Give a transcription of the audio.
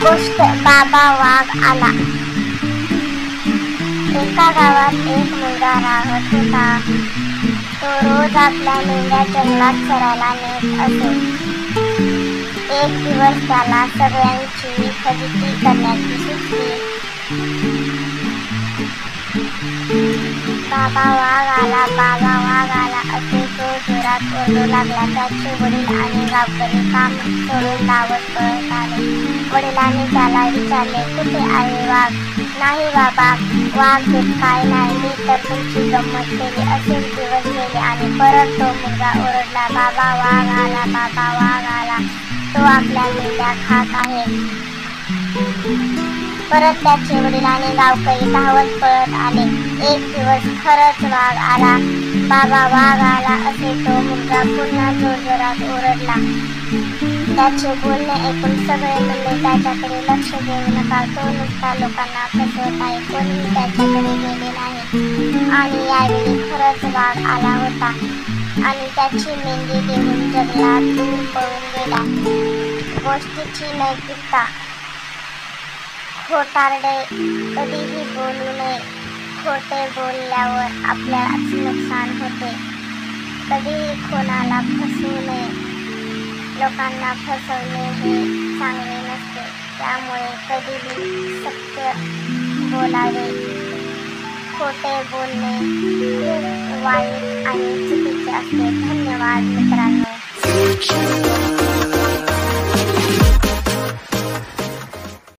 गोष्ट बाबा वाघ आला. एका गावात एक मुलगा राहत होता. तो रोज आपल्या मेंढ्या जंगलात चरायला नेत असे. एक दिवस त्याला सगळ्यांची फजिती करण्याची सुचली. बाबा वाघ आला, बाबा वाघ आला असे तो जोरात ओरडू लागला. त्याचे वडील आणि गावकरी काम सोडून धावत पळत आले. वडिलांनी त्याला विचारले, कुठे आहे वाघ? नाही बाबा, वाघ देत काय नाही, मी तर तुमची गंमत केली. असेच दिवस गेले आणि परत तो मुलगा ओरडला, बाबा वाघ आला, बाबा वाघ आला, तो आपल्या मेंढ्या खात आहे. परत त्याचे वडील आणि गावकरी धावत पळत आले. एक दिवस खरंच वाघ आला. बाबा वाघ आला असे तो मुलगा पुन्हा जोरजोरात ओरडला. त्याचे बोलणे ऐकून सगळे म्हणले, त्याच्याकडे लक्ष देऊ नका, तो नुसता लोकांना फसवत आहे. कोणीही त्याच्याकडे गेले नाही. आणि यावेळी खरंच वाघ आला होता आणि त्याची मेंढी घेऊन जंगलात दूर पळून गेला. गोष्टीची नैतिकता. खोटारडे कधीही बोलू नये. खोटे बोलल्यावर आपल्यालाच नुकसान होते. कधीही कोणाला फसवू नये. लोकांना फसवणे हे चांगले नसते. त्यामुळे कधीही सत्य बोलावे. खोटे बोलणे खूप वाईट आणि चुकीचे असते. धन्यवाद मित्रांनो.